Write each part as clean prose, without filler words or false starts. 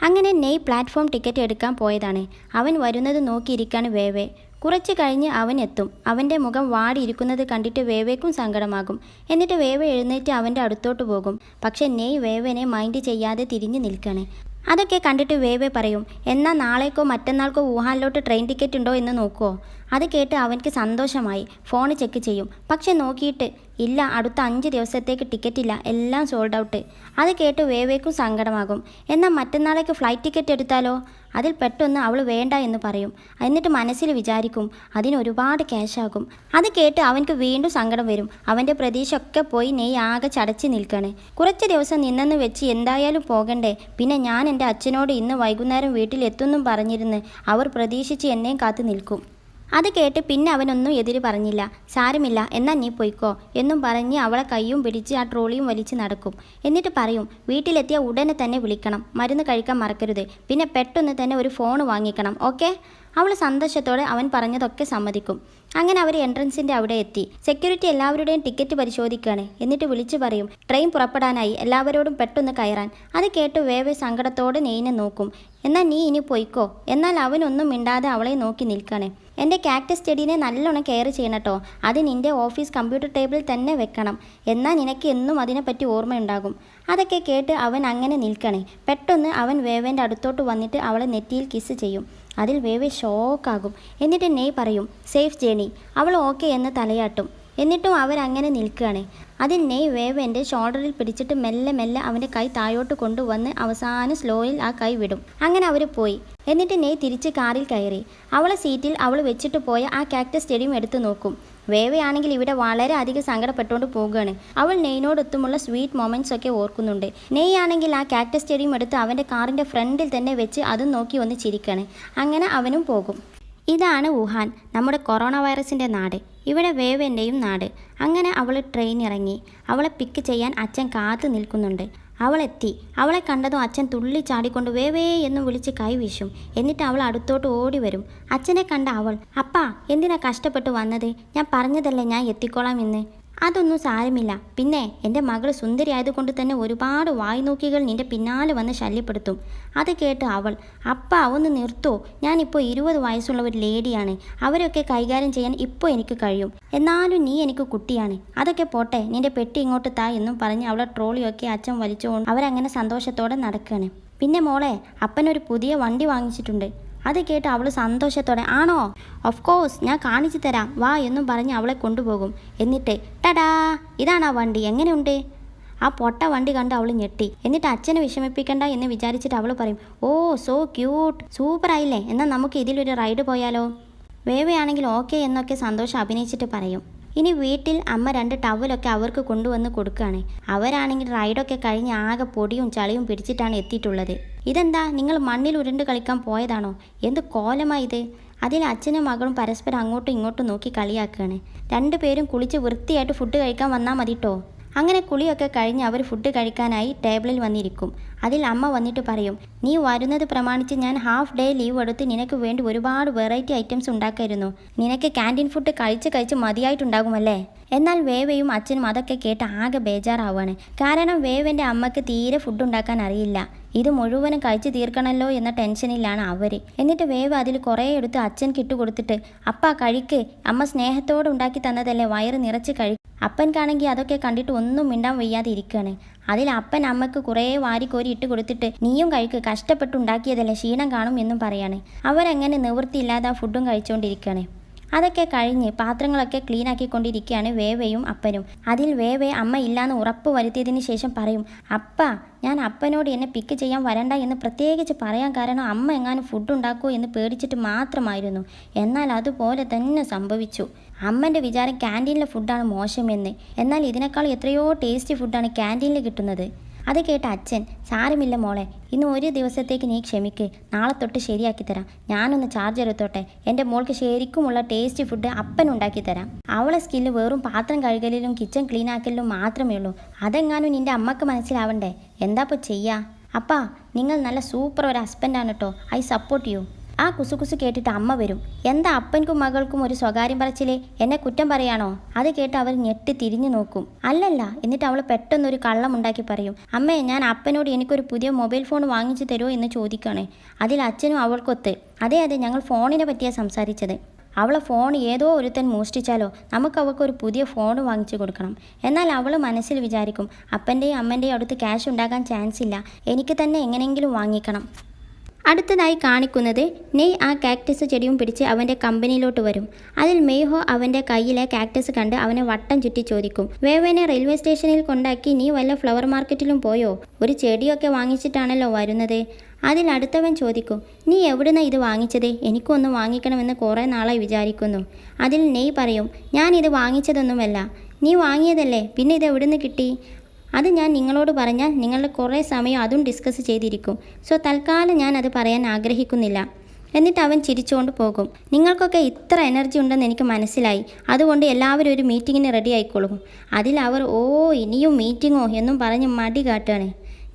അങ്ങനെ നെയ് platform ticket എടുക്കാൻ പോയതാണ്. അവൻ വരുന്നത് നോക്കിയിരിക്കാണ് വേവേ. കുറച്ച് കഴിഞ്ഞ് അവൻ എത്തും. അവൻ്റെ മുഖം വാടിയിരിക്കുന്നത് കണ്ടിട്ട് വേവേക്കും സങ്കടമാകും. എന്നിട്ട് വേവ എഴുന്നേറ്റ് അവൻ്റെ അടുത്തോട്ട് പോകും. പക്ഷെ നെയ് വേവനെ മൈൻഡ് ചെയ്യാതെ തിരിഞ്ഞു നിൽക്കണേ. അതൊക്കെ കണ്ടിട്ട് വേവേ പറയും, എന്നാൽ നാളേക്കോ മറ്റന്നാൾക്കോ വുഹാനിലോട്ട് ട്രെയിൻ ടിക്കറ്റ് ഉണ്ടോ എന്ന് നോക്കുമോ? അത് കേട്ട് അവൻക്ക് സന്തോഷമായി. ഫോൺ ചെക്ക് ചെയ്യും. പക്ഷെ നോക്കിയിട്ട് ഇല്ല, അടുത്ത 5 ദിവസത്തേക്ക് ടിക്കറ്റ് ഇല്ല, എല്ലാം സോൾഡ് ഔട്ട്. അത് കേട്ട് വേവേക്കും സങ്കടമാകും. എന്നാൽ മറ്റന്നാളേക്ക് ഫ്ലൈറ്റ് ടിക്കറ്റ് എടുത്താലോ? അതിൽ പെട്ടെന്ന് അവൾ വേണ്ട എന്ന് പറയും. എന്നിട്ട് മനസ്സിൽ വിചാരിക്കും അതിന് ഒരുപാട് ക്യാഷാകും. അത് കേട്ട് അവൻക്ക് വീണ്ടും സങ്കടം വരും. അവൻ്റെ പ്രതീക്ഷ ഒക്കെ പോയി നെയ് ആകെ ചടച്ച് നിൽക്കണേ. കുറച്ച് ദിവസം നിന്നെന്ന് വെച്ച് എന്തായാലും പോകണ്ടേ? പിന്നെ ഞാൻ എൻ്റെ അച്ഛനോട് ഇന്ന് വൈകുന്നേരം വീട്ടിലെത്തുന്നും പറഞ്ഞിരുന്ന് അവർ പ്രതീക്ഷിച്ച് എന്നെയും കാത്തു നിൽക്കും. അത് കേട്ട് പിന്നെ അവനൊന്നും എതിര് പറഞ്ഞില്ല. സാരമില്ല, എന്നാൽ നീ പോയിക്കോ എന്നും പറഞ്ഞ് അവളെ കൈയും പിടിച്ച് ആ ട്രോളിയും വലിച്ച് നടക്കും. എന്നിട്ട് പറയും, വീട്ടിലെത്തിയ ഉടനെ തന്നെ വിളിക്കണം, മരുന്ന് കഴിക്കാൻ മറക്കരുത്, പിന്നെ പെട്ടെന്ന് തന്നെ ഒരു ഫോൺ വാങ്ങിക്കണം, ഓക്കെ? അവൾ സന്തോഷത്തോടെ അവൻ പറഞ്ഞതൊക്കെ സമ്മതിക്കും. അങ്ങനെ അവർ എൻട്രൻസിൻ്റെ അവിടെ എത്തി. സെക്യൂരിറ്റി എല്ലാവരുടെയും ടിക്കറ്റ് പരിശോധിക്കുകയാണ്. എന്നിട്ട് വിളിച്ചു പറയും, ട്രെയിൻ പുറപ്പെടാനായി, എല്ലാവരോടും പെട്ടെന്ന് കയറാൻ. അത് കേട്ട് വേവേ സങ്കടത്തോടെ നെയ്നെ നോക്കും. എന്നാൽ നീ ഇനി പോയിക്കോ. എന്നാൽ അവനൊന്നും മിണ്ടാതെ അവളെ നോക്കി നിൽക്കണേ. എൻ്റെ കാക്ടസ് ചെടീനെ നല്ലോണം കെയർ ചെയ്യണം കേട്ടോ. അത് നിൻ്റെ ഓഫീസ് കമ്പ്യൂട്ടർ ടേബിളിൽ തന്നെ വെക്കണം. എന്നാൽ നിനക്ക് എന്നും അതിനെപ്പറ്റി ഓർമ്മയുണ്ടാകും. അതൊക്കെ കേട്ട് അവൻ അങ്ങനെ നിൽക്കണേ. പെട്ടെന്ന് അവൻ വേവേൻ്റെ അടുത്തോട്ട് വന്നിട്ട് അവളെ നെറ്റിയിൽ കിസ് ചെയ്യും. അതിൽ വേവേ ഷോക്കാകും. എന്നിട്ട് നെയ് പറയും, സേഫ് ജേണി. അവൾ ഓക്കെ എന്ന് തലയാട്ടും. എന്നിട്ടും അവരങ്ങനെ നിൽക്കുകയാണ്. അതിൽ നെയ് വേവേൻ്റെ ഷോൾഡറിൽ പിടിച്ചിട്ട് മെല്ലെ മെല്ലെ അവൻ്റെ കൈ താഴോട്ട് കൊണ്ടുവന്ന് അവസാനം സ്ലോയിൽ ആ കൈ വിടും. അങ്ങനെ അവർ പോയി. എന്നിട്ട് നെയ് തിരിച്ച് കാറിൽ കയറി. അവളെ സീറ്റിൽ അവൾ വെച്ചിട്ട് പോയ ആ കാക്ടസ് ചെടിയും എടുത്തു നോക്കും. വേവയാണെങ്കിൽ ഇവിടെ വളരെ അധികം സങ്കടപ്പെട്ടുകൊണ്ട് പോകുകയാണ്. അവൾ നെയ്നോടൊത്തുമുള്ള സ്വീറ്റ് മൊമെൻറ്റ്സ് ഒക്കെ ഓർക്കുന്നുണ്ട്. നെയ് ആണെങ്കിൽ ആ കാക്ടസ് ചെടിയും എടുത്ത് അവൻ്റെ കാറിൻ്റെ ഫ്രണ്ടിൽ തന്നെ വെച്ച് അതും നോക്കി ഒന്ന് ചിരിക്കുകയാണ്. അങ്ങനെ അവനും പോകും. ഇതാണ് വുഹാൻ, നമ്മുടെ കൊറോണ വൈറസിൻ്റെ നാട്. ഇവിടെ വേവേൻ്റെയും നാട്. അങ്ങനെ അവൾ ട്രെയിൻ ഇറങ്ങി. അവളെ പിക്ക് ചെയ്യാൻ അച്ഛൻ കാത്തു നിൽക്കുന്നുണ്ട്. അവളെത്തി. അവളെ കണ്ടതും അച്ഛൻ തുള്ളി ചാടിക്കൊണ്ട് വേവേ എന്നും വിളിച്ച് കൈവീശും. എന്നിട്ട് അവൾ അടുത്തോട്ട് ഓടി വരും. അച്ഛനെ കണ്ട അവൾ, അപ്പാ എന്തിനാ കഷ്ടപ്പെട്ട് വന്നത്? ഞാൻ പറഞ്ഞതല്ലേ ഞാൻ എത്തിക്കോളാം എന്ന്. അതൊന്നും സാരമില്ല. പിന്നെ എൻ്റെ മകൾ സുന്ദരി ആയതുകൊണ്ട് തന്നെ ഒരുപാട് വായ്നോക്കികൾ നിൻ്റെ പിന്നാലെ വന്ന് ശല്യപ്പെടുത്തും. അത് കേട്ട് അവൾ, അപ്പാ ഒന്ന് നിർത്തോ, ഞാനിപ്പോൾ 20 വയസ്സുള്ള ഒരു ലേഡിയാണ്. അവരൊക്കെ കൈകാര്യം ചെയ്യാൻ ഇപ്പോൾ എനിക്ക് കഴിയും. എന്നാലും നീ എനിക്ക് കുട്ടിയാണ്. അതൊക്കെ പോട്ടെ, നിൻ്റെ പെട്ടി ഇങ്ങോട്ട് താ എന്നും പറഞ്ഞ് അവളെ ട്രോളിയൊക്കെ അച്ഛൻ വലിച്ചുകൊണ്ട് അവരങ്ങനെ സന്തോഷത്തോടെ നടക്കുകയാണ്. പിന്നെ മോളെ, അപ്പനൊരു പുതിയ വണ്ടി വാങ്ങിച്ചിട്ടുണ്ട്. അത് കേട്ട് അവൾ സന്തോഷത്തോടെ, ആണോ? ഓഫ് കോഴ്സ്, ഞാൻ കാണിച്ചു തരാം, വാ എന്നും പറഞ്ഞ് അവളെ കൊണ്ടുപോകും. എന്നിട്ട് ടടാ, ഇതാണാ വണ്ടി, എങ്ങനെയുണ്ട്? ആ പൊട്ട വണ്ടി കണ്ട് അവൾ ഞെട്ടി. എന്നിട്ട് അച്ഛനെ വിഷമിപ്പിക്കണ്ട എന്ന് വിചാരിച്ചിട്ട് അവൾ പറയും, ഓ സോ ക്യൂട്ട്, സൂപ്പറായില്ലേ, എന്നാൽ നമുക്ക് ഇതിലൊരു റൈഡ് പോയാലോ? വേവയാണെങ്കിൽ ഓക്കെ എന്നൊക്കെ സന്തോഷം അഭിനയിച്ചിട്ട് പറയും. ഇനി വീട്ടിൽ അമ്മ 2 ടവലൊക്കെ അവർക്ക് കൊണ്ടുവന്ന് കൊടുക്കുകയാണ്. അവരാണെങ്കിൽ റൈഡൊക്കെ കഴിഞ്ഞ് ആകെ പൊടിയും ചളിയും പിടിച്ചിട്ടാണ് എത്തിയിട്ടുള്ളത്. ഇതെന്താ, നിങ്ങൾ മണ്ണിൽ ഉരുണ്ട് കളിക്കാൻ പോയതാണോ? എന്ത് കോലമായി ഇത്? അതിൽ അച്ഛനും മകളും പരസ്പരം അങ്ങോട്ടും ഇങ്ങോട്ടും നോക്കി കളിയാക്കുകയാണ്. 2 പേരും കുളിച്ച് വൃത്തിയായിട്ട് ഫുഡ് കഴിക്കാൻ വന്നാൽ മതിട്ടോ. അങ്ങനെ കുളിയൊക്കെ കഴിഞ്ഞ് അവർ ഫുഡ് കഴിക്കാനായി ടേബിളിൽ വന്നിരിക്കും. അതിൽ അമ്മ വന്നിട്ട് പറയും, നീ വരുന്നത് പ്രമാണിച്ച് ഞാൻ ഹാഫ് ഡേ ലീവ് എടുത്ത് നിനക്ക് വേണ്ടി ഒരുപാട് വെറൈറ്റി ഐറ്റംസ് ഉണ്ടാക്കായിരുന്നു. നിനക്ക് ക്യാൻറ്റീൻ ഫുഡ് കഴിച്ച് മതിയായിട്ടുണ്ടാകുമല്ലേ? എന്നാൽ വേവയും അച്ഛനും അതൊക്കെ കേട്ട് ആകെ ബേജാറാവുകയാണ്. കാരണം വേവൻ്റെ അമ്മയ്ക്ക് തീരെ ഫുഡ് ഉണ്ടാക്കാൻ അറിയില്ല. ഇത് മുഴുവനും കഴിച്ച് തീർക്കണമല്ലോ എന്ന ടെൻഷനിലാണ് അവർ. എന്നിട്ട് വേവ് അതിൽ കുറേ എടുത്ത് അച്ഛൻക്ക് ഇട്ട് കൊടുത്തിട്ട്, അപ്പാ കഴിക്ക്, അമ്മ സ്നേഹത്തോടെ ഉണ്ടാക്കി തന്നതല്ലേ, വയറ് നിറച്ച് അപ്പൻക്കാണെങ്കിൽ അതൊക്കെ കണ്ടിട്ട് ഒന്നും മിണ്ടാൻ വയ്യാതെ ഇരിക്കുകയാണ്. അതിൽ അപ്പൻ അമ്മയ്ക്ക് കുറേ വാരിക്കോരി ഇട്ട് കൊടുത്തിട്ട്, നീയും കഴിക്ക്, കഷ്ടപ്പെട്ടുണ്ടാക്കിയതല്ലേ, ക്ഷീണം കാണും എന്നും പറയാണ്. അവരങ്ങനെ നിവൃത്തിയില്ലാതെ ആ ഫുഡും കഴിച്ചുകൊണ്ടിരിക്കുകയാണ്. അതൊക്കെ കഴിഞ്ഞ് പാത്രങ്ങളൊക്കെ ക്ലീൻ ആക്കിക്കൊണ്ടിരിക്കുകയാണ് വേവയും അപ്പനും. അതിൽ വേവ അമ്മ ഇല്ലാന്ന് ഉറപ്പ് വരുത്തിയതിന് ശേഷം പറയും, അപ്പ ഞാൻ അപ്പനോട് എന്നെ പിക്ക് ചെയ്യാൻ വരണ്ട എന്ന് പ്രത്യേകിച്ച് പറയാൻ കാരണം അമ്മ എങ്ങാനും ഫുഡ് ഉണ്ടാക്കുമോ എന്ന് പേടിച്ചിട്ട് മാത്രമായിരുന്നു. എന്നാൽ അതുപോലെ തന്നെ സംഭവിച്ചു. അമ്മൻ്റെ വിചാരം ക്യാൻറ്റീനിലെ ഫുഡാണ് മോശമെന്ന്. എന്നാൽ ഇതിനേക്കാൾ എത്രയോ ടേസ്റ്റി ഫുഡാണ് ക്യാൻറ്റീനിൽ കിട്ടുന്നത്. അത് കേട്ട അച്ഛൻ, സാരമില്ല മോളെ, ഇന്ന് ഒരു ദിവസത്തേക്ക് നീ ക്ഷമിക്ക്, നാളെ തൊട്ട് ശരിയാക്കി തരാം. ഞാനൊന്ന് ചാർജ് എടുത്തോട്ടെ. എൻ്റെ മോൾക്ക് ശരിക്കുമുള്ള ടേസ്റ്റി ഫുഡ് അപ്പനുണ്ടാക്കി തരാം. അവളെ സ്കില്ല് വെറും പാത്രം കഴുകലിലും കിച്ചൺ ക്ലീൻ ആക്കലിലും മാത്രമേ ഉള്ളൂ. അതെങ്ങാനും നിൻ്റെ അമ്മക്ക് മനസ്സിലാവണ്ടേ? എന്താപ്പോൾ ചെയ്യാ? അപ്പാ, നിങ്ങൾ നല്ല സൂപ്പർ ഒരു ഹസ്ബൻഡാണ് കേട്ടോ. I support you. ആ കുസുകുസു കേട്ടിട്ട് അമ്മ വരും. എന്താ അപ്പൻക്കും മകൾക്കും ഒരു സ്വകാര്യം പറച്ചിലേ? എന്നെ കുറ്റം പറയാണോ? അത് കേട്ട് അവർ ഞെട്ടി തിരിഞ്ഞു നോക്കും. അല്ലല്ല. എന്നിട്ട് അവൾ പെട്ടെന്നൊരു കള്ളമുണ്ടാക്കി പറയും. അമ്മേ, ഞാൻ അപ്പനോട് എനിക്കൊരു പുതിയ മൊബൈൽ ഫോൺ വാങ്ങിച്ചു തരുമോ എന്ന് ചോദിക്കണേ. അതിൽ അച്ഛനും അവൾക്കൊത്ത്. അതെ, ഞങ്ങൾ ഫോണിനെ പറ്റിയാണ് സംസാരിച്ചത്. അവളെ ഫോൺ ഏതോ ഒരുത്തൻ മോഷ്ടിച്ചാലോ നമുക്ക് അവൾക്കൊരു പുതിയ ഫോൺ വാങ്ങിച്ചു കൊടുക്കണം. എന്നാൽ അവൾ മനസ്സിൽ വിചാരിക്കും, അപ്പൻ്റെയും അമ്മൻ്റെയും അടുത്ത് ക്യാഷ് ഉണ്ടാകാൻ ചാൻസ് ഇല്ല, എനിക്ക് തന്നെ എങ്ങനെയെങ്കിലും വാങ്ങിക്കണം. അടുത്തതായി കാണിക്കുന്നത് നെയ് ആ കാക്ടസ് ചെടിയും പിടിച്ച് അവൻ്റെ കമ്പനിയിലോട്ട് വരും. അതിൽ മെയ്ഹോ അവൻ്റെ കയ്യിലെ കാക്ടസ് കണ്ട് അവനെ വട്ടം ചുറ്റി ചോദിക്കും, വേവേനെ റെയിൽവേ സ്റ്റേഷനിൽ കൊണ്ടാക്കി നീ വല്ല ഫ്ലവർ മാർക്കറ്റിലും പോയോ? ഒരു ചെടിയൊക്കെ വാങ്ങിച്ചിട്ടാണല്ലോ വരുന്നത്. അതിൽ അടുത്തവൻ ചോദിക്കും, നീ എവിടുന്നാ ഇത് വാങ്ങിച്ചത്? എനിക്കൊന്ന് വാങ്ങിക്കണമെന്ന് കുറേ നാളായി വിചാരിക്കുന്നു. അതിൽ നെയ് പറയും, ഞാനിത് വാങ്ങിച്ചതൊന്നുമല്ല. നീ വാങ്ങിയതല്ലേ, പിന്നെ ഇത് എവിടുന്ന് കിട്ടി? അത് ഞാൻ നിങ്ങളോട് പറഞ്ഞാൽ നിങ്ങളുടെ കുറേ സമയം അതും ഡിസ്കസ് ചെയ്തിരിക്കും. സോ തൽക്കാലം ഞാൻ അത് പറയാൻ ആഗ്രഹിക്കുന്നില്ല. എന്നിട്ട് അവൻ ചിരിച്ചുകൊണ്ട് പോകും. നിങ്ങൾക്കൊക്കെ ഇത്ര എനർജി ഉണ്ടെന്ന് എനിക്ക് മനസ്സിലായി. അതുകൊണ്ട് എല്ലാവരും ഒരു മീറ്റിങ്ങിന് റെഡി ആയിക്കോളും. അതിൽ അവർ ഇനിയും മീറ്റിങ്ങോ എന്നും പറഞ്ഞ് മടി കാട്ടുകയാണ്.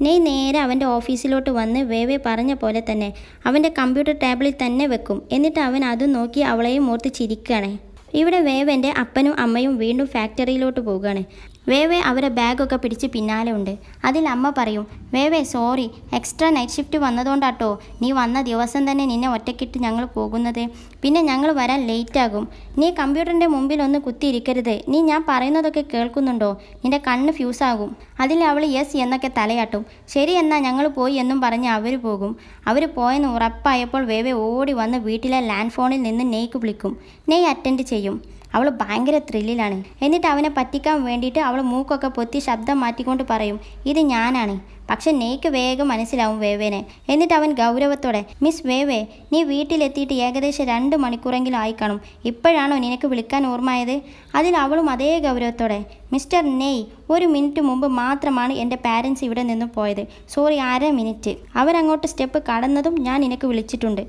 നെയ് നേരെ അവൻ്റെ ഓഫീസിലോട്ട് വന്ന് വേവെ പറഞ്ഞ പോലെ തന്നെ അവൻ്റെ കമ്പ്യൂട്ടർ ടേബിളിൽ തന്നെ വെക്കും. എന്നിട്ട് അവൻ അതും നോക്കി അവളെയും ഓർത്ത് ചിരിക്കുകയാണ്. ഇവിടെ വേവൻ്റെ അപ്പനും അമ്മയും വീണ്ടും ഫാക്ടറിയിലോട്ട് പോവുകയാണ്. വേവെ അവരെ ബാഗൊക്കെ പിടിച്ച് പിന്നാലെ ഉണ്ട്. അതിൽ അമ്മ പറയും, വേവെ സോറി, എക്സ്ട്രാ നൈറ്റ് ഷിഫ്റ്റ് വന്നതുകൊണ്ടാട്ടോ നീ വന്ന ദിവസം തന്നെ നിന്നെ ഒറ്റക്കിട്ട് ഞങ്ങൾ പോകുന്നത്. പിന്നെ ഞങ്ങൾ വരാൻ ലേറ്റാകും. നീ കമ്പ്യൂട്ടറിൻ്റെ മുമ്പിൽ ഒന്ന് കുത്തിയിരിക്കരുത്. നീ ഞാൻ പറയുന്നതൊക്കെ കേൾക്കുന്നുണ്ടോ? നിൻ്റെ കണ്ണ് ഫ്യൂസാകും. അതിൽ അവൾ യെസ് എന്നൊക്കെ തലയാട്ടും. ശരി എന്നാൽ ഞങ്ങൾ പോയി എന്നും പറഞ്ഞ് അവർ പോകും. അവർ പോയെന്ന് ഉറപ്പായപ്പോൾ വേവെ ഓടി വന്ന് വീട്ടിലെ ലാൻഡ് ഫോണിൽ നിന്ന് നെയ്ക്ക് വിളിക്കും. നെയ് അറ്റൻഡ് ചെയ്യും. അവൾ ഭയങ്കര ത്രില്ലിലാണ്. എന്നിട്ട് അവനെ പറ്റിക്കാൻ വേണ്ടിയിട്ട് അവൾ മൂക്കൊക്കെ പൊത്തി ശബ്ദം മാറ്റിക്കൊണ്ട് പറയും, ഇത് ഞാനാണ്. പക്ഷെ നെയ്ക്ക് വേഗം മനസ്സിലാവും വേവേനെ. എന്നിട്ട് അവൻ ഗൗരവത്തോടെ, മിസ് വേവേ, നീ വീട്ടിലെത്തിയിട്ട് ഏകദേശം 2 മണിക്കൂറെങ്കിലും ആയി കാണും. ഇപ്പോഴാണോ നിനക്ക് വിളിക്കാൻ ഓർമ്മയായത്? അതിൽ അവളും അതേ ഗൗരവത്തോടെ, മിസ്റ്റർ നെയ്, 1 മിനിറ്റ് മുമ്പ് മാത്രമാണ് എൻ്റെ പാരൻസ് ഇവിടെ നിന്ന് പോയത്. Sorry, 1/2 minute. അവരങ്ങോട്ട് സ്റ്റെപ്പ് കടന്നതും ഞാൻ നിനക്ക് വിളിച്ചിട്ടുണ്ട്.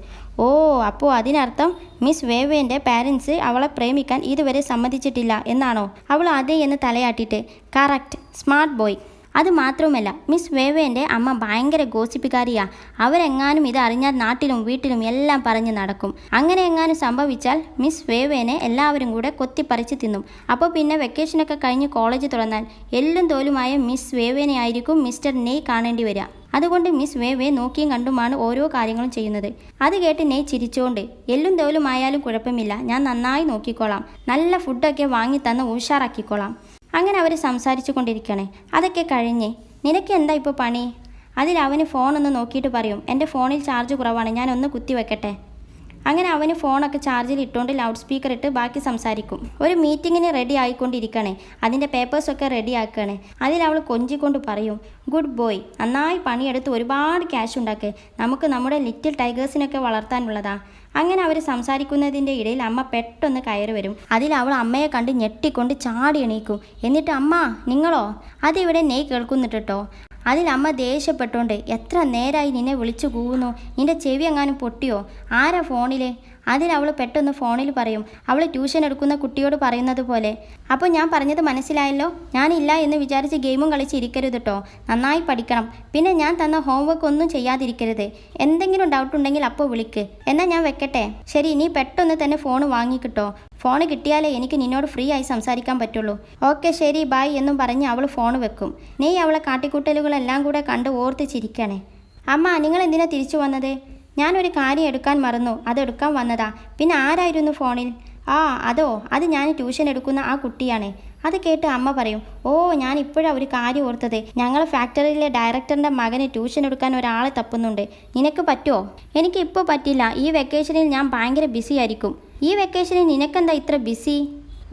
അപ്പോൾ അതിനർത്ഥം മിസ് വേവേൻ്റെ പാരൻസ് അവളെ പ്രേമിക്കാൻ ഇതുവരെ സമ്മതിച്ചിട്ടില്ല എന്നാണോ? അവൾ അതേ എന്ന് തലയാട്ടിയിട്ട്, കറക്റ്റ്, സ്മാർട്ട് ബോയ്. അത് മാത്രവുമല്ല, മിസ് വേവേൻ്റെ അമ്മ ഭയങ്കര ഗോസിപ്പുകാരിയാ. അവരെങ്ങാനും ഇത് അറിഞ്ഞാൽ നാട്ടിലും വീട്ടിലും എല്ലാം പറഞ്ഞ് നടക്കും. അങ്ങനെ എങ്ങാനും സംഭവിച്ചാൽ മിസ് വേവേനെ എല്ലാവരും കൂടെ കൊത്തിപ്പറിച്ച് തിന്നും. അപ്പോൾ പിന്നെ വെക്കേഷനൊക്കെ കഴിഞ്ഞ് കോളേജ് തുറന്നാൽ എല്ലും തോലുമായ മിസ് വേവേനെ ആയിരിക്കും മിസ്റ്റർ നെയ് കാണേണ്ടി വരിക. അതുകൊണ്ട് മിസ് വേവേ നോക്കിയും കണ്ടുമാണ് ഓരോ കാര്യങ്ങളും ചെയ്യുന്നത്. അത് കേട്ട് നെയ് ചിരിച്ചുകൊണ്ട്, എല്ലും തോലുമായാലും കുഴപ്പമില്ല, ഞാൻ നന്നായി നോക്കിക്കോളാം, നല്ല ഫുഡൊക്കെ വാങ്ങി തന്ന് ഉഷാറാക്കിക്കോളാം. അങ്ങനെ അവർ സംസാരിച്ചു കൊണ്ടിരിക്കണേ. അതൊക്കെ കഴിഞ്ഞ്, നിനക്ക് എന്താ ഇപ്പോൾ പണി? അതിൽ അവന് ഫോണൊന്ന് നോക്കിയിട്ട് പറയും, എൻ്റെ ഫോണിൽ ചാർജ് കുറവാണ്, ഞാനൊന്ന് കുത്തി വെക്കട്ടെ. അങ്ങനെ അവന് ഫോണൊക്കെ ചാർജിൽ ഇട്ടുകൊണ്ട് ലൗഡ് സ്പീക്കർ ഇട്ട് ബാക്കി സംസാരിക്കും. ഒരു മീറ്റിങ്ങിന് റെഡി ആയിക്കൊണ്ടിരിക്കണേ. അതിൻ്റെ പേപ്പേഴ്സൊക്കെ റെഡി ആക്കണേ. അതിൽ അവൾ കൊഞ്ചിക്കൊണ്ട് പറയും, ഗുഡ് ബോയ്, നന്നായി പണിയെടുത്ത് ഒരുപാട് ക്യാഷ് ഉണ്ടാക്കുക, നമുക്ക് നമ്മുടെ ലിറ്റിൽ ടൈഗേഴ്സിനൊക്കെ വളർത്താനുള്ളതാ. അങ്ങനെ അവർ സംസാരിക്കുന്നതിൻ്റെ ഇടയിൽ അമ്മ പെട്ടെന്ന് കയറി വരും. അതിൽ അവൾ അമ്മയെ കണ്ട് ഞെട്ടിക്കൊണ്ട് ചാടി എണീക്കും. എന്നിട്ട്, അമ്മ നിങ്ങളോ? അതിവിടെ നെയ് കേൾക്കുന്നുണ്ട് കേട്ടോ. അതിൽ അമ്മ ദേഷ്യപ്പെട്ടുകൊണ്ട്, എത്ര നേരമായി നിന്നെ വിളിച്ചു കൂവുന്നു, നിന്റെ ചെവി എങ്ങാനും പൊട്ടിയോ? ആരാ ഫോണിൽ? അതിൽ അവൾ പെട്ടെന്ന് ഫോണിൽ പറയും, അവൾ ട്യൂഷൻ എടുക്കുന്ന കുട്ടിയോട് പറയുന്നത് പോലെ. അപ്പോൾ ഞാൻ പറഞ്ഞത് മനസ്സിലായല്ലോ? ഞാനില്ല എന്ന് വിചാരിച്ച് ഗെയിമും കളിച്ചിരിക്കരുത് കേട്ടോ, നന്നായി പഠിക്കണം. പിന്നെ ഞാൻ തന്ന ഹോംവർക്ക് ഒന്നും ചെയ്യാതിരിക്കരുത്. എന്തെങ്കിലും ഡൗട്ട് ഉണ്ടെങ്കിൽ അപ്പോൾ വിളിക്ക്. എന്നാൽ ഞാൻ വെക്കട്ടെ? ശരി, നീ പെട്ടെന്ന് തന്നെ ഫോൺ വാങ്ങിക്കിട്ടോ. ഫോൺ കിട്ടിയാലേ എനിക്ക് നിന്നോട് ഫ്രീ ആയി സംസാരിക്കാൻ പറ്റുള്ളൂ. ഓക്കെ ശരി, ബൈ എന്നും പറഞ്ഞ് അവൾ ഫോൺ വെക്കും. നീ അവളെ കാട്ടിക്കൂട്ടലുകളെല്ലാം കൂടെ കണ്ട് ഓർത്ത് ചിരിക്കണേ. അമ്മ, നിങ്ങൾ എന്തിനാ തിരിച്ചു വന്നത്? ഞാനൊരു കാര്യം എടുക്കാൻ മറന്നു, അതെടുക്കാൻ വന്നതാ. പിന്നെ ആരായിരുന്നു ഫോണിൽ? അത് ഞാൻ ട്യൂഷൻ എടുക്കുന്ന ആ കുട്ടിയാണ്. അത് കേട്ട് അമ്മ പറയും, ഞാൻ ഇപ്പോഴാണ് ഒരു കാര്യം ഓർത്തത്. ഞങ്ങൾ ഫാക്ടറിയിലെ ഡയറക്ടറിൻ്റെ മകന് ട്യൂഷൻ എടുക്കാൻ ഒരാളെ തപ്പുന്നുണ്ട്. നിനക്ക് പറ്റുമോ? എനിക്ക് ഇപ്പോൾ പറ്റില്ല. ഈ വെക്കേഷനിൽ ഞാൻ ഭയങ്കര ബിസി ആയിരിക്കും. ഈ വെക്കേഷനിൽ നിനക്കെന്താ ഇത്ര ബിസി?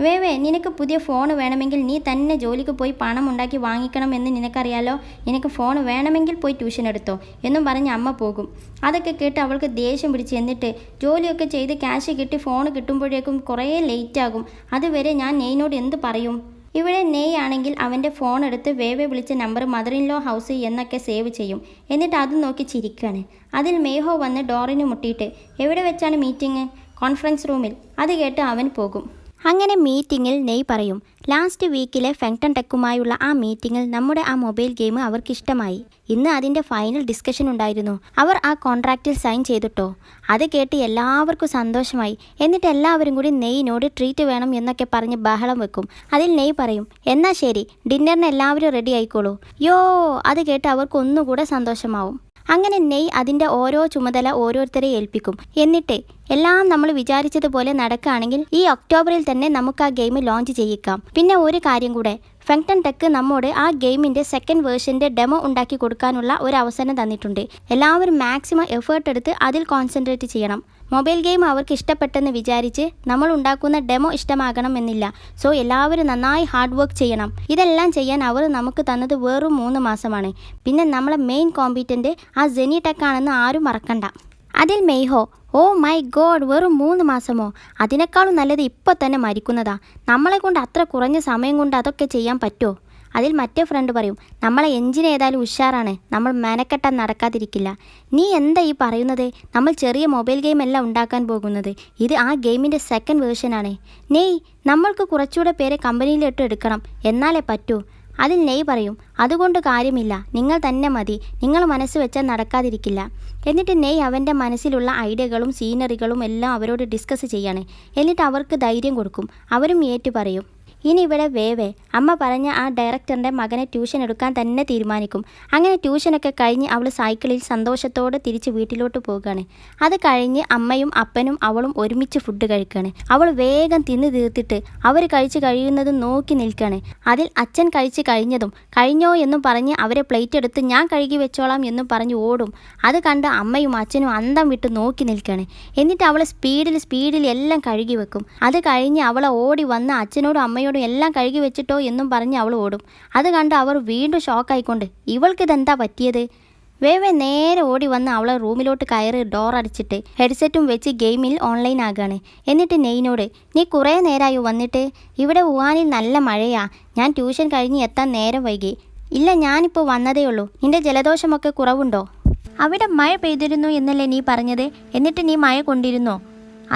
വേവേ, നിനക്ക് പുതിയ ഫോൺ വേണമെങ്കിൽ നീ തന്നെ ജോലിക്ക് പോയി പണം ഉണ്ടാക്കി വാങ്ങിക്കണമെന്ന് നിനക്കറിയാലോ. നിനക്ക് ഫോൺ വേണമെങ്കിൽ പോയി ട്യൂഷൻ എടുത്തോ എന്നും പറഞ്ഞ് അമ്മ പോകും. അതൊക്കെ കേട്ട് അവൾക്ക് ദേഷ്യം പിടിച്ച്, എന്നിട്ട് ജോലിയൊക്കെ ചെയ്ത് ക്യാഷ് കിട്ടി ഫോൺ കിട്ടുമ്പോഴേക്കും കുറേ ലേറ്റാകും. അതുവരെ ഞാൻ നെയ്നോട് എന്ത് പറയും? ഇവിടെ നെയ് ആണെങ്കിൽ അവൻ്റെ ഫോൺ എടുത്ത് വേവെ വിളിച്ച number mother in law house എന്നൊക്കെ സേവ് ചെയ്യും. എന്നിട്ട് അത് നോക്കി ചിരിക്കുകയാണ്. അതിൽ മേഹോ വന്ന് ഡോറിന് മുട്ടിയിട്ട്, എവിടെ വെച്ചാണ് മീറ്റിംഗ്? കോൺഫറൻസ് റൂമിൽ. അത് കേട്ട് അവൻ പോകും. അങ്ങനെ മീറ്റിങ്ങിൽ നെയ് പറയും, ലാസ്റ്റ് വീക്കിലെ ഫെങ്ടൺ ടെക്കുമായുള്ള ആ മീറ്റിങ്ങിൽ നമ്മുടെ ആ മൊബൈൽ ഗെയിം അവർക്ക് ഇഷ്ടമായി. ഇന്ന് അതിൻ്റെ ഫൈനൽ ഡിസ്കഷൻ ഉണ്ടായിരുന്നു. അവർ ആ കോൺട്രാക്റ്റിൽ സൈൻ ചെയ്തിട്ടോ. അത് കേട്ട് എല്ലാവർക്കും സന്തോഷമായി. എന്നിട്ട് എല്ലാവരും കൂടി നെയ്യിനോട് ട്രീറ്റ് വേണം എന്നൊക്കെ പറഞ്ഞ് ബഹളം വെക്കും. അതിൽ നെയ് പറയും, എന്നാൽ ശരി, ഡിന്നറിന് എല്ലാവരും റെഡി ആയിക്കോളൂ. യോ, അത് കേട്ട് അവർക്ക് ഒന്നുകൂടെ സന്തോഷമാവും. അങ്ങനെ നെയ് അതിൻ്റെ ഓരോ ചുമതല ഓരോരുത്തരെ ഏൽപ്പിക്കും. എന്നിട്ട് എല്ലാം നമ്മൾ വിചാരിച്ചതുപോലെ നടക്കുകയാണെങ്കിൽ ഈ ഒക്ടോബറിൽ തന്നെ നമുക്ക് ആ ഗെയിം ലോഞ്ച് ചെയ്യിക്കാം. പിന്നെ ഒരു കാര്യം കൂടെ, ഫെങ്ടൺ ടെക്ക് നമ്മോട് ആ ഗെയിമിൻ്റെ സെക്കൻഡ് വേർഷൻ്റെ ഡെമോ ഉണ്ടാക്കി കൊടുക്കാനുള്ള ഒരു അവസരം തന്നിട്ടുണ്ട്. എല്ലാവരും മാക്സിമം എഫേർട്ട് എടുത്ത് അതിൽ കോൺസെൻട്രേറ്റ് ചെയ്യണം. മൊബൈൽ ഗെയിം അവർക്ക് ഇഷ്ടപ്പെട്ടെന്ന് വിചാരിച്ച് നമ്മൾ ഉണ്ടാക്കുന്ന ഡെമോ ഇഷ്ടമാകണം എന്നില്ല. സോ എല്ലാവരും നന്നായി ഹാർഡ് വർക്ക് ചെയ്യണം. ഇതെല്ലാം ചെയ്യാൻ അവർ നമുക്ക് തന്നത് വെറും 3 മാസമാണ്. പിന്നെ നമ്മളെ മെയിൻ കോമ്പീറ്റൻ്റ് ആ സെനി ടെക് ആണെന്ന് ആരും മറക്കണ്ട. അതിൽ മെയ്ഹോ, ഓ മൈ ഗോഡ്, വെറും 3 മാസമോ? അതിനേക്കാളും നല്ലത് ഇപ്പോൾ തന്നെ മരിക്കുന്നതാ. നമ്മളെ കൊണ്ട് അത്ര കുറഞ്ഞ സമയം കൊണ്ട് അതൊക്കെ ചെയ്യാൻ പറ്റുമോ? അതിൽ മറ്റേ ഫ്രണ്ട് പറയും, നമ്മളെ എഞ്ചിൻ ഏതായാലും ഉഷാറാണ്, നമ്മൾ മെനക്കെട്ടാൻ നടക്കാതിരിക്കില്ല. നീ എന്താ ഈ പറയുന്നത്? നമ്മൾ ചെറിയ മൊബൈൽ ഗെയിം അല്ല ഉണ്ടാക്കാൻ പോകുന്നത്. ഇത് ആ ഗെയിമിൻ്റെ സെക്കൻഡ് വേർഷനാണ്. നെയ്, നമ്മൾക്ക് കുറച്ചുകൂടെ പേരെ കമ്പനിയിലിട്ട് എടുക്കണം, എന്നാലേ പറ്റൂ. അതിൽ നെയ് പറയും, അതുകൊണ്ട് കാര്യമില്ല, നിങ്ങൾ തന്നെ മതി, നിങ്ങൾ മനസ്സ് വെച്ചാൽ നടക്കാതിരിക്കില്ല. എന്നിട്ട് നെയ് അവൻ്റെ മനസ്സിലുള്ള ഐഡിയകളും സീനറികളും എല്ലാം അവരോട് ഡിസ്കസ് ചെയ്യാണ്. എന്നിട്ട് അവർക്ക് ധൈര്യം കൊടുക്കും. അവരും ഏറ്റു പറയും. ഇനി ഇവിടെ വേവേ അമ്മ പറഞ്ഞ ആ ഡയറക്ടറിൻ്റെ മകനെ ട്യൂഷൻ എടുക്കാൻ തന്നെ തീരുമാനിക്കും. അങ്ങനെ ട്യൂഷനൊക്കെ കഴിഞ്ഞ് അവൾ സൈക്കിളിൽ സന്തോഷത്തോടെ തിരിച്ച് വീട്ടിലോട്ട് പോകുകയാണ്. അത് കഴിഞ്ഞ് അമ്മയും അപ്പനും അവളും ഒരുമിച്ച് ഫുഡ് കഴിക്കുകയാണ്. അവൾ വേഗം തിന്ന് തീർത്തിട്ട് അവർ കഴിച്ച് കഴിയുന്നതും നോക്കി നിൽക്കുകയാണ്. അതിൽ അച്ഛൻ കഴിച്ച് കഴിഞ്ഞതും കഴിഞ്ഞോ എന്നും പറഞ്ഞ് അവരെ പ്ലേറ്റ് എടുത്ത് ഞാൻ കഴുകി വെച്ചോളാം എന്നും പറഞ്ഞ് ഓടും. അത് കണ്ട് അമ്മയും അച്ഛനും അന്തം വിട്ട് നോക്കി നിൽക്കുകയാണ്. എന്നിട്ട് അവളെ സ്പീഡിൽ എല്ലാം കഴുകി വെക്കും. അത് കഴിഞ്ഞ് അവളെ ഓടി വന്ന് അച്ഛനോടും അമ്മയോടും എല്ലാം കഴുകി വെച്ചിട്ടോ എന്നും പറഞ്ഞ് അവൾ ഓടും. അത് കണ്ട് അവർ വീണ്ടും ഷോക്കായിക്കൊണ്ട്, ഇവൾക്കിതെന്താ പറ്റിയത്? വേവേ നേരെ ഓടി വന്ന് അവളെ റൂമിലോട്ട് കയറി ഡോർ അടിച്ചിട്ട് ഹെഡ്സെറ്റും വെച്ച് ഗെയിമിൽ ഓൺലൈൻ ആകുകയാണ്. എന്നിട്ട് നെയ്യിനോട്, നീ കുറേ നേരമായോ വന്നിട്ട്? ഇവിടെ വുഹാനിൽ നല്ല മഴയാ, ഞാൻ ട്യൂഷൻ കഴിഞ്ഞ് എത്താൻ നേരം വൈകി. ഇല്ല, ഞാനിപ്പോൾ വന്നതേ ഉള്ളൂ. നിന്റെ ജലദോഷമൊക്കെ കുറവുണ്ടോ? അവിടെ മഴ പെയ്തിരുന്നു എന്നല്ലേ നീ പറഞ്ഞത്? എന്നിട്ട് നീ മഴ കൊണ്ടിരുന്നോ?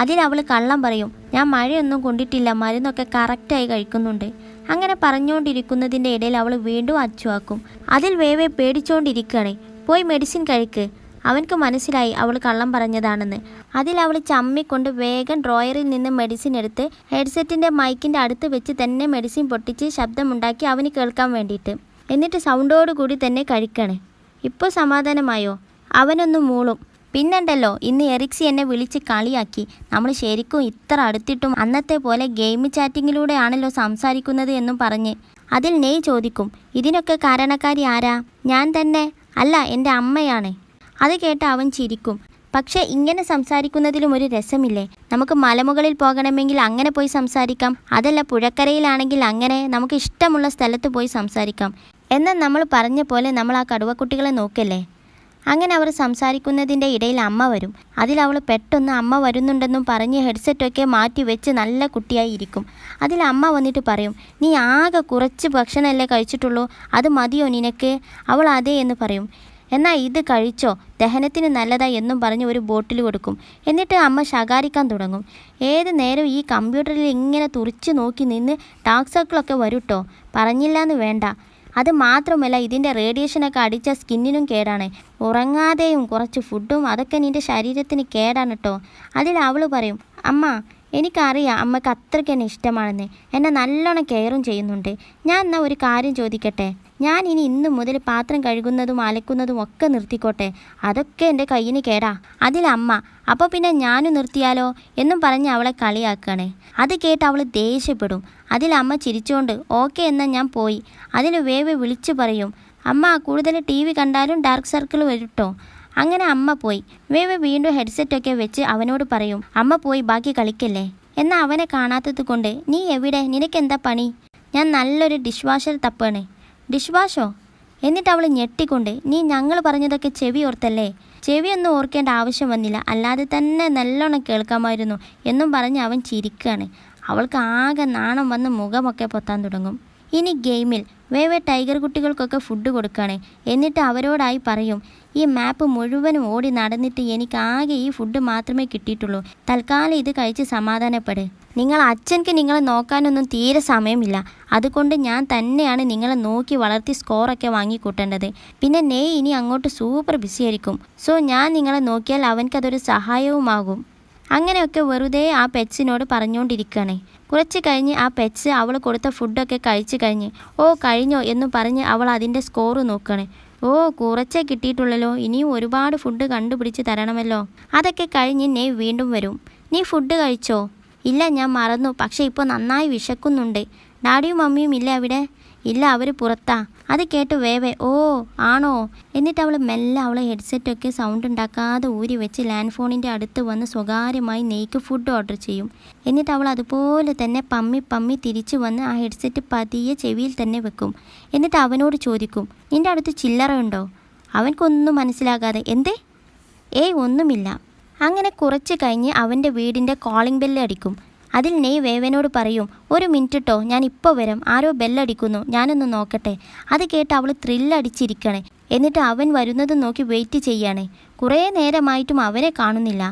അതിൽ അവൾ കള്ളം പറയും, ഞാൻ മഴയൊന്നും കൊണ്ടിട്ടില്ല, മരുന്നൊക്കെ കറക്റ്റായി കഴിക്കുന്നുണ്ട്. അങ്ങനെ പറഞ്ഞുകൊണ്ടിരിക്കുന്നതിൻ്റെ ഇടയിൽ അവൾ വീണ്ടും അച്ചുവാക്കും. അതിൽ വേവേ പേടിച്ചുകൊണ്ടിരിക്കുകയാണ്. പോയി മെഡിസിൻ കഴിക്ക്. അവൻക്ക് മനസ്സിലായി അവൾ കള്ളം പറഞ്ഞതാണെന്ന്. അതിൽ അവൾ ചമ്മിക്കൊണ്ട് വേഗം ഡ്രോയറിൽ നിന്ന് മെഡിസിൻ എടുത്ത് ഹെഡ്സെറ്റിൻ്റെ മൈക്കിൻ്റെ അടുത്ത് വെച്ച് തന്നെ മെഡിസിൻ പൊട്ടിച്ച് ശബ്ദമുണ്ടാക്കി അവന് കേൾക്കാൻ വേണ്ടിയിട്ട്. എന്നിട്ട് സൗണ്ടോടുകൂടി തന്നെ കഴിക്കണേ. ഇപ്പോൾ സമാധാനമായോ? അവനൊന്ന് മൂളും. പിന്നുണ്ടല്ലോ, ഇന്ന് എറിക്സി എന്നെ വിളിച്ച് കളിയാക്കി. നമ്മൾ ശരിക്കും ഇത്ര അടുത്തിട്ടും അന്നത്തെ പോലെ ഗെയിം ചാറ്റിങ്ങിലൂടെ ആണല്ലോ സംസാരിക്കുന്നത് എന്നും പറഞ്ഞ്. അതിൽ നെയ് ചോദിക്കും, ഇതിനൊക്കെ കാരണക്കാരി ആരാ? ഞാൻ തന്നെ. അല്ല, എൻ്റെ അമ്മയാണ്. അത് കേട്ട് അവൻ ചിരിക്കും. പക്ഷേ ഇങ്ങനെ സംസാരിക്കുന്നതിലും ഒരു രസമില്ലേ? നമുക്ക് മലമുകളിൽ പോകണമെങ്കിൽ അങ്ങനെ പോയി സംസാരിക്കാം. അതല്ല, പുഴക്കരയിലാണെങ്കിൽ അങ്ങനെ നമുക്ക് ഇഷ്ടമുള്ള സ്ഥലത്ത് പോയി സംസാരിക്കാം. എന്നാൽ നമ്മൾ പറഞ്ഞ പോലെ നമ്മൾ ആ കടുവക്കുട്ടികളെ നോക്കല്ലേ. അങ്ങനെ അവർ സംസാരിക്കുന്നതിൻ്റെ ഇടയിൽ അമ്മ വരും. അതിൽ അവൾ പെട്ടെന്ന് അമ്മ വരുന്നുണ്ടെന്നും പറഞ്ഞ് ഹെഡ്സെറ്റൊക്കെ മാറ്റി വെച്ച് നല്ല കുട്ടിയായി ഇരിക്കും. അതിൽ അമ്മ വന്നിട്ട് പറയും, നീ ആകെ കുറച്ച് ഭക്ഷണമല്ലേ കഴിച്ചിട്ടുള്ളൂ, അത് മതിയോ നിനക്ക്? അവൾ അതെ എന്ന് പറയും. എന്നാൽ ഇത് കഴിച്ചോ, ദഹനത്തിന് നല്ലതായി എന്നും പറഞ്ഞ് ഒരു ബോട്ടിൽ കൊടുക്കും. എന്നിട്ട് അമ്മ ശകാരിക്കാൻ തുടങ്ങും. ഏത് നേരം ഈ കമ്പ്യൂട്ടറിൽ ഇങ്ങനെ തുറിച്ച് നോക്കി നിന്ന് ഡാർക്ക് സർക്കിളൊക്കെ വരൂട്ടോ, പറഞ്ഞില്ലാന്ന് വേണ്ട. അത് മാത്രമല്ല, ഇതിൻ്റെ റേഡിയേഷനൊക്കെ അടിച്ച സ്കിന്നിനും കേടാണ്. ഉറങ്ങാതെയും കുറച്ച് ഫുഡും അതൊക്കെ നിൻ്റെ ശരീരത്തിന് കേടാണ് കേട്ടോ. അതിൽ അവൾ പറയും, അമ്മ എനിക്കറിയാം അമ്മക്ക് അത്രയ്ക്ക് എന്നെ ഇഷ്ടമാണെന്ന്, എന്നെ നല്ലോണം കെയറും ചെയ്യുന്നുണ്ട്. ഞാൻ എന്നാൽ ഒരു കാര്യം ചോദിക്കട്ടെ? ഞാൻ ഇന്ന് മുതൽ പാത്രം കഴുകുന്നതും അലക്കുന്നതും ഒക്കെ നിർത്തിക്കോട്ടെ? അതൊക്കെ എൻ്റെ കയ്യിന് കേടാ. അതിലമ്മ, അപ്പോൾ പിന്നെ ഞാനും നിർത്തിയാലോ എന്നും പറഞ്ഞ് അവളെ കളിയാക്കുകയാണ്. അത് കേട്ട് അവൾ ദേഷ്യപ്പെടും. അതിലമ്മ ചിരിച്ചുകൊണ്ട്, ഓക്കെ എന്നാൽ ഞാൻ പോയി. അതിൽ വേവേ വിളിച്ചു പറയും, അമ്മ കൂടുതൽ TV കണ്ടാലും ഡാർക്ക് സർക്കിൾ വരൂട്ടോ. അങ്ങനെ അമ്മ പോയി. വേവേ വീണ്ടും ഹെഡ്സെറ്റൊക്കെ വെച്ച് അവനോട് പറയും, അമ്മ പോയി ബാക്കി കളിക്കല്ലേ. എന്നാൽ അവനെ കാണാത്തത് കൊണ്ട്, നീ എവിടെ? നിനക്കെന്താ പണി? ഞാൻ നല്ലൊരു ഡിഷ് വാഷർ തപ്പാണ്. ഡിഷ് വാഷോ? എന്നിട്ട് അവൾ ഞെട്ടിക്കൊണ്ട്, നീ ഞങ്ങൾ പറഞ്ഞതൊക്കെ ചെവി ഓർത്തല്ലേ? ചെവിയൊന്നും ഓർക്കേണ്ട ആവശ്യം വന്നില്ല, അല്ലാതെ തന്നെ നല്ലോണം കേൾക്കാമായിരുന്നു എന്നും പറഞ്ഞ് അവൻ ചിരിക്കുകയാണ്. അവൾക്ക് ആകെ നാണം വന്ന് മുഖമൊക്കെ പൊത്താൻ തുടങ്ങും. ഇനി ഗെയിമിൽ വേവേ ടൈഗർ കുട്ടികൾക്കൊക്കെ ഫുഡ് കൊടുക്കുകയാണ്. എന്നിട്ട് അവരോടായി പറയും, ഈ മാപ്പ് മുഴുവനും ഓടി നടന്നിട്ട് എനിക്ക് ആകെ ഈ ഫുഡ് മാത്രമേ കിട്ടിയിട്ടുള്ളൂ. തൽക്കാലം ഇത് കഴിച്ച് സമാധാനപ്പെട്. നിങ്ങൾ അച്ഛനക്ക് നിങ്ങളെ നോക്കാനൊന്നും തീരെ സമയമില്ല. അതുകൊണ്ട് ഞാൻ തന്നെയാണ് നിങ്ങളെ നോക്കി വളർത്തി സ്കോറൊക്കെ വാങ്ങിക്കൂട്ടേണ്ടത്. പിന്നെ നെയ് ഇനി അങ്ങോട്ട് സൂപ്പർ ബിസി ആയിരിക്കും. സോ ഞാൻ നിങ്ങളെ നോക്കിയാൽ അവനക്കതൊരു സഹായവുമാകും. അങ്ങനെയൊക്കെ വെറുതെ ആ പെറ്റ്സിനോട് പറഞ്ഞുകൊണ്ടിരിക്കുകയാണ്. കുറച്ച് കഴിഞ്ഞ് ആ പെറ്റ്സ് അവൾ കൊടുത്ത ഫുഡൊക്കെ കഴിച്ച് കഴിഞ്ഞ് ഓ കഴിഞ്ഞോ എന്ന് പറഞ്ഞ് അവൾ അതിൻ്റെ സ്കോർ നോക്കുകയാണ്. ഓ കുറച്ചേ കിട്ടിയിട്ടുള്ളല്ലോ, ഇനിയും ഒരുപാട് ഫുഡ് കണ്ടുപിടിച്ച് തരണമല്ലോ. അതൊക്കെ കഴിഞ്ഞ് നെയ് വീണ്ടും വരും. നീ ഫുഡ് കഴിച്ചോ? ഇല്ല ഞാൻ മറന്നു, പക്ഷേ ഇപ്പോൾ നന്നായി വിശക്കുന്നുണ്ട്. ഡാഡിയും മമ്മിയും ഇല്ല അവിടെ? ഇല്ല അവർ പുറത്താ. അത് കേട്ട് വേവേ ഓ ആണോ. എന്നിട്ട് അവൾ മെല്ലെ അവളെ ഹെഡ്സെറ്റൊക്കെ സൗണ്ട് ഉണ്ടാക്കാതെ ഊരി വെച്ച് ലാൻഡ് ഫോണിൻ്റെ അടുത്ത് വന്ന് സ്വകാര്യമായി നെയ്ക്ക് ഫുഡ് ഓർഡർ ചെയ്യും. എന്നിട്ട് അവൾ അതുപോലെ തന്നെ പമ്മി പമ്മി തിരിച്ചു വന്ന് ആ ഹെഡ്സെറ്റ് പതിയെ ചെവിയിൽ തന്നെ വെക്കും. എന്നിട്ട് അവനോട് ചോദിക്കും, നിൻ്റെ അടുത്ത് ചില്ലറ ഉണ്ടോ? അവൻക്കൊന്നും മനസ്സിലാകാതെ എന്തേ? ഏയ് ഒന്നുമില്ല. അങ്ങനെ കുറച്ച് കഴിഞ്ഞ് അവൻ്റെ വീടിൻ്റെ കോളിംഗ് ബെല്ല് അടിക്കും. അതിൽ നെയ് വേവനോട് പറയും, ഒരു മിനിറ്റ് ട്ടോ, ഞാൻ ഇപ്പോൾ വരാം, ആരോ ബെല്ലടിക്കുന്നു, ഞാനൊന്ന് നോക്കട്ടെ. അത് കേട്ട് അവൾ ത്രില്ലടിച്ചിരിക്കണേ. എന്നിട്ട് അവൻ വരുന്നത് നോക്കി വെയിറ്റ് ചെയ്യണേ. കുറേ നേരമായിട്ടും അവനെ കാണുന്നില്ല.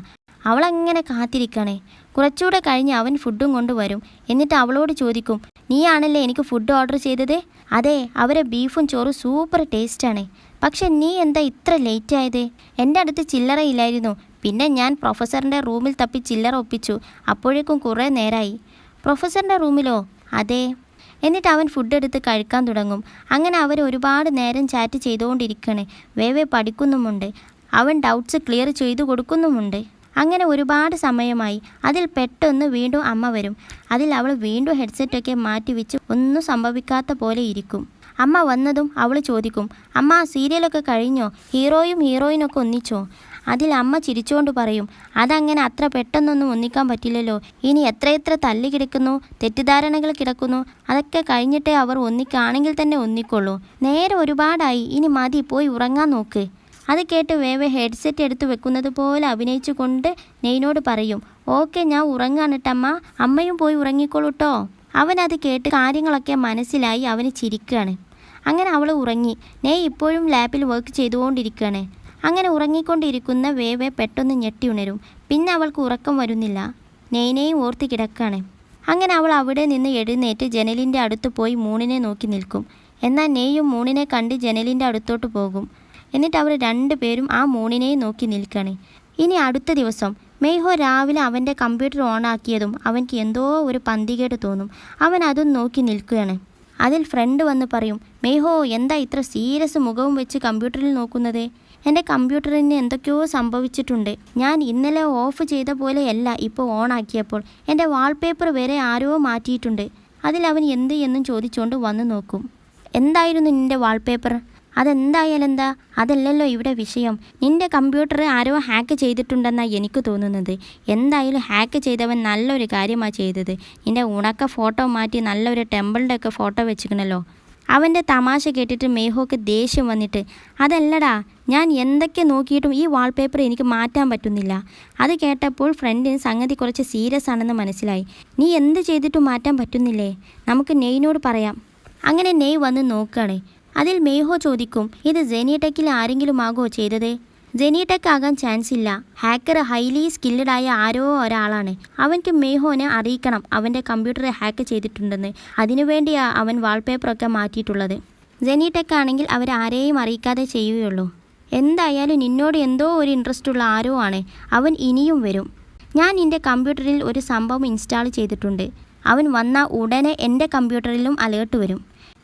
അവളങ്ങനെ കാത്തിരിക്കണേ. കുറച്ചുകൂടെ കഴിഞ്ഞ് അവൻ ഫുഡും കൊണ്ടുവരും. എന്നിട്ട് അവളോട് ചോദിക്കും, നീയാണല്ലേ എനിക്ക് ഫുഡ് ഓർഡർ ചെയ്തത്? അതെ, അവരെ ബീഫും ചോറും സൂപ്പർ ടേസ്റ്റാണ്. പക്ഷെ നീ എന്താ ഇത്ര ലേറ്റ് ആയത്? എൻ്റെ അടുത്ത് ചില്ലറയില്ലായിരുന്നു. പിന്നെ ഞാൻ പ്രൊഫസറിൻ്റെ റൂമിൽ തപ്പി ചില്ലറ ഒപ്പിച്ചു. അപ്പോഴേക്കും കുറേ നേരമായി. പ്രൊഫസറിൻ്റെ റൂമിലോ? അതെ. എന്നിട്ട് അവൻ ഫുഡ് എടുത്ത് കഴിക്കാൻ തുടങ്ങും. അങ്ങനെ അവർ ഒരുപാട് നേരം ചാറ്റ് ചെയ്തുകൊണ്ടിരിക്കണേ. വേവെ പഠിക്കുന്നുമുണ്ട്. അവൻ ഡൗട്ട്സ് ക്ലിയർ ചെയ്തു കൊടുക്കുന്നുമുണ്ട്. അങ്ങനെ ഒരുപാട് സമയമായി. അതിൽ പെട്ടെന്ന് വീണ്ടും അമ്മ വരും. അതിൽ അവൾ വീണ്ടും ഹെഡ്സെറ്റൊക്കെ മാറ്റി വെച്ച് ഒന്നും സംഭവിക്കാത്ത പോലെ ഇരിക്കും. അമ്മ വന്നതും അവൾ ചോദിക്കും, അമ്മ സീരിയലൊക്കെ കഴിഞ്ഞോ? ഹീറോയും ഹീറോയിനൊക്കെ ഒന്നിച്ചോ? അതിൽ അമ്മ ചിരിച്ചുകൊണ്ട് പറയും, അതങ്ങനെ അത്ര പെട്ടെന്നൊന്നും ഒന്നിക്കാൻ പറ്റില്ലല്ലോ. ഇനി എത്രയെത്ര തല്ലി കിടക്കുന്നു, തെറ്റിദ്ധാരണകൾ കിടക്കുന്നു. അതൊക്കെ കഴിഞ്ഞിട്ടേ അവർ ഒന്നിക്കാണെങ്കിൽ തന്നെ ഒന്നിക്കൊള്ളൂ. നേരെ ഒരുപാടായി, ഇനി മതി, പോയി ഉറങ്ങാൻ നോക്ക്. അത് കേട്ട് വേവെ ഹെഡ്സെറ്റ് എടുത്ത് വെക്കുന്നത് പോലെ അഭിനയിച്ചു കൊണ്ട് നെയ്നോട് പറയും, ഓക്കെ ഞാൻ ഉറങ്ങാനിട്ടമ്മ, അമ്മയും പോയി ഉറങ്ങിക്കോളൂട്ടോ. അവനത് കേട്ട് കാര്യങ്ങളൊക്കെ മനസ്സിലായി അവന് ചിരിക്കുകയാണ്. അങ്ങനെ അവൾ ഉറങ്ങി. നെയ് ഇപ്പോഴും ലാബിൽ വർക്ക് ചെയ്തുകൊണ്ടിരിക്കുകയാണ്. അങ്ങനെ ഉറങ്ങിക്കൊണ്ടിരിക്കുന്ന വേവെ പെട്ടെന്ന് ഞെട്ടി ഉണരും. പിന്നെ അവൾക്ക് ഉറക്കം വരുന്നില്ല. നെയ്നെയും ഓർത്ത് കിടക്കുകയാണ്. അങ്ങനെ അവൾ അവിടെ നിന്ന് എഴുന്നേറ്റ് ജനലിൻ്റെ അടുത്ത് പോയി മൂണിനെ നോക്കി നിൽക്കും. എന്നാൽ നെയ്യും മൂണിനെ കണ്ട് ജനലിൻ്റെ അടുത്തോട്ട് പോകും. എന്നിട്ട് അവർ രണ്ടുപേരും ആ മൂണിനെയും നോക്കി നിൽക്കുകയാണ്. ഇനി അടുത്ത ദിവസം മെയ്ഹോ രാവിലെ അവൻ്റെ കമ്പ്യൂട്ടർ ഓണാക്കിയതും അവൻക്ക് എന്തോ ഒരു പന്തികേട് തോന്നും. അവൻ അതും നോക്കി നിൽക്കുകയാണ്. അതിൽ ഫ്രണ്ട് വന്ന് പറയും, മെയ്ഹോ എന്താ ഇത്ര സീരിയസ് മുഖവും വെച്ച് കമ്പ്യൂട്ടറിൽ നോക്കുന്നത്? എൻ്റെ കമ്പ്യൂട്ടറിന് എന്തൊക്കെയോ സംഭവിച്ചിട്ടുണ്ട്. ഞാൻ ഇന്നലെ ഓഫ് ചെയ്ത പോലെയല്ല ഇപ്പോൾ ഓണാക്കിയപ്പോൾ. എൻ്റെ വാൾപേപ്പർ വരെ ആരോ മാറ്റിയിട്ടുണ്ട്. അതിൽ അവൻ എന്ത് എന്നും ചോദിച്ചുകൊണ്ട് വന്ന് നോക്കും. എന്തായിരുന്നു നിൻ്റെ വാൾപേപ്പർ? അതെന്തായാലും എന്താ, അതല്ലല്ലോ ഇവിടെ വിഷയം. നിൻ്റെ കമ്പ്യൂട്ടർ ആരോ ഹാക്ക് ചെയ്തിട്ടുണ്ടെന്നാണ് എനിക്ക് തോന്നുന്നത്. എന്തായാലും ഹാക്ക് ചെയ്തവൻ നല്ലൊരു കാര്യമാണ് ചെയ്തത്. നിൻ്റെ ഉണക്ക ഫോട്ടോ മാറ്റി നല്ലൊരു ടെമ്പിളിൻ്റെ ഒക്കെ ഫോട്ടോ വെച്ചിക്കണല്ലോ. അവൻ്റെ തമാശ കേട്ടിട്ട് മേഹോക്ക് ദേഷ്യം വന്നിട്ട്, അതല്ലടാ, ഞാൻ എന്തൊക്കെ നോക്കിയിട്ടും ഈ വാൾപേപ്പർ എനിക്ക് മാറ്റാൻ പറ്റുന്നില്ല. അത് കേട്ടപ്പോൾ ഫ്രണ്ടിന് സംഗതി കുറച്ച് സീരിയസ് ആണെന്ന് മനസ്സിലായി. നീ എന്ത് ചെയ്തിട്ടും മാറ്റാൻ പറ്റുന്നില്ലേ? നമുക്ക് നെയ്നോട് പറയാം. അങ്ങനെ നെയ് വന്ന് നോക്കുകയാണ്. അതിൽ മേഹോ ചോദിക്കും, ഇത് ജെനിടെക്കിൽ ആരെങ്കിലും ആകോ ചെയ്തത്? ജെനിടെക് ആകാൻ ചാൻസ് ഇല്ല. ഹാക്കർ ഹൈലി സ്കില്ലഡായ ആരോ ഒരാളാണ്. അവൻക്ക് മേഹോനെ അറിയിക്കണം അവൻ്റെ കമ്പ്യൂട്ടർ ഹാക്ക് ചെയ്തിട്ടുണ്ടെന്ന്. അതിനുവേണ്ടിയാണ് അവൻ വാൾപേപ്പറൊക്കെ മാറ്റിയിട്ടുള്ളത്. ജെനിടെക് ആണെങ്കിൽ അവർ ആരെയും അറിയിക്കാതെ ചെയ്യുകയുള്ളൂ. എന്തായാലും നിന്നോട് എന്തോ ഒരു ഇൻട്രസ്റ്റ് ഉള്ള ആരോ ആണ്. അവൻ ഇനിയും വരും. ഞാൻ എൻ്റെ കമ്പ്യൂട്ടറിൽ ഒരു സംഭവം ഇൻസ്റ്റാൾ ചെയ്തിട്ടുണ്ട്. അവൻ വന്നാൽ ഉടനെ എൻ്റെ കമ്പ്യൂട്ടറിലും അലേർട്ട് വരും.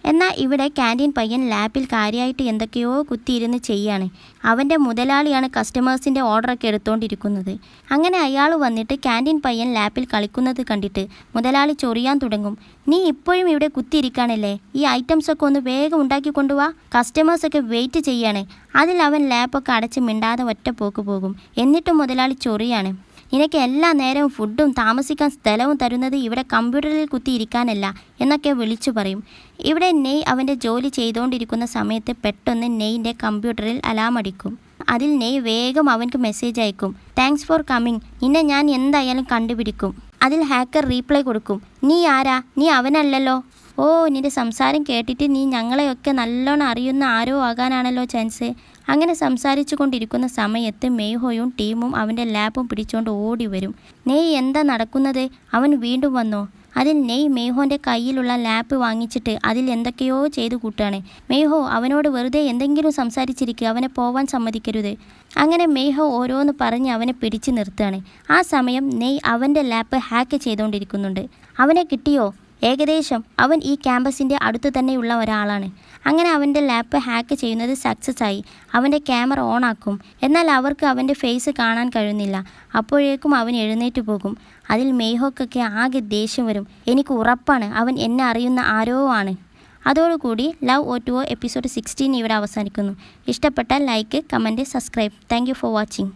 എന്നാൽ ഇവിടെ ക്യാൻറ്റീൻ പയ്യൻ ലാപ്പിൽ കാര്യമായിട്ട് എന്തൊക്കെയോ കുത്തിയിരുന്ന് ചെയ്യാണ്. അവൻ്റെ മുതലാളിയാണ് കസ്റ്റമേഴ്സിൻ്റെ ഓർഡറൊക്കെ എടുത്തുകൊണ്ടിരിക്കുന്നത്. അങ്ങനെ അയാൾ വന്നിട്ട് ക്യാൻറ്റീൻ പയ്യൻ ലാപ്പിൽ കളിക്കുന്നത് കണ്ടിട്ട് മുതലാളി ചൊറിയാൻ തുടങ്ങും. നീ ഇപ്പോഴും ഇവിടെ കുത്തിയിരിക്കാണല്ലേ, ഈ ഐറ്റംസൊക്കെ ഒന്ന് വേഗം ഉണ്ടാക്കി കൊണ്ടുപോവാ, കസ്റ്റമേഴ്സൊക്കെ വെയിറ്റ് ചെയ്യാണ്. അതിൽ അവൻ ലാപ്പൊക്കെ അടച്ച് മിണ്ടാതെ ഒറ്റ പോക്ക് പോകും. എന്നിട്ടും മുതലാളി ചൊറിയാണ്. നിനക്ക് എല്ലാ നേരവും ഫുഡും താമസിക്കാൻ സ്ഥലവും തരുന്നത് ഇവിടെ കമ്പ്യൂട്ടറിൽ കുത്തിയിരിക്കാനല്ല എന്നൊക്കെ വിളിച്ചു പറയും. ഇവിടെ നെയ് അവൻ്റെ ജോലി ചെയ്തുകൊണ്ടിരിക്കുന്ന സമയത്ത് പെട്ടെന്ന് നെയ്ൻ്റെ കമ്പ്യൂട്ടറിൽ അലാം അടിക്കും. അതിൽ നെയ് വേഗം അവൻക്ക് മെസ്സേജ് അയക്കും, താങ്ക്സ് ഫോർ കമ്മിങ്, നിന്നെ ഞാൻ എന്തായാലും കണ്ടുപിടിക്കും. അതിൽ ഹാക്കർ റീപ്ലൈ കൊടുക്കും, നീ ആരാ? നീ അവനല്ലല്ലോ. ഓ, നിൻ്റെ സംസാരം കേട്ടിട്ട് നീ ഞങ്ങളെയൊക്കെ നല്ലോണം അറിയുന്ന ആരോ ആകാനാണല്ലോ ചാൻസ്. അങ്ങനെ സംസാരിച്ചു കൊണ്ടിരിക്കുന്ന സമയത്ത് മെയ്ഹോയും ടീമും അവൻ്റെ ലാപ്പും പിടിച്ചുകൊണ്ട് ഓടി വരും. നെയ് എന്താ നടക്കുന്നത്? അവൻ വീണ്ടും വന്നോ? അതിൽ നെയ് മെയ്ഹോൻ്റെ കയ്യിലുള്ള ലാപ്പ് വാങ്ങിച്ചിട്ട് അതിൽ എന്തൊക്കെയോ ചെയ്തു കൂട്ടുകയാണ്. മെയ്ഹോ അവനോട് വെറുതെ എന്തെങ്കിലും സംസാരിച്ചിരിക്കുക, അവനെ പോവാൻ സമ്മതിക്കരുത്. അങ്ങനെ മെയ്ഹോ ഓരോന്ന് പറഞ്ഞ് അവനെ പിടിച്ചു നിർത്തുകയാണ്. ആ സമയം നെയ് അവൻ്റെ ലാപ്പ് ഹാക്ക് ചെയ്തുകൊണ്ടിരിക്കുന്നുണ്ട്. അവനെ കിട്ടിയോ? ഏകദേശം. അവൻ ഈ ക്യാമ്പസിൻ്റെ അടുത്ത് തന്നെയുള്ള ഒരാളാണ്. അങ്ങനെ അവൻ്റെ ലാപ്പ് ഹാക്ക് ചെയ്യുന്നത് സക്സസ് ആയി. അവൻ്റെ ക്യാമറ ഓൺ ആക്കും. എന്നാൽ അവർക്ക് അവൻ്റെ ഫേസ് കാണാൻ കഴിയുന്നില്ല. അപ്പോഴേക്കും അവൻ എഴുന്നേറ്റ് പോകും. അതിൽ മെയ്ഹോക്കൊക്കെ ആകെ ദേഷ്യം വരും. എനിക്ക് ഉറപ്പാണ് അവൻ എന്നെ അറിയുന്ന ആരോ ആണ്. അതോടുകൂടി ലവ് O2O എപ്പിസോഡ് 16 ഇവിടെ അവസാനിക്കുന്നു. ഇഷ്ടപ്പെട്ടാൽ like, comment, subscribe. Thank you for watching.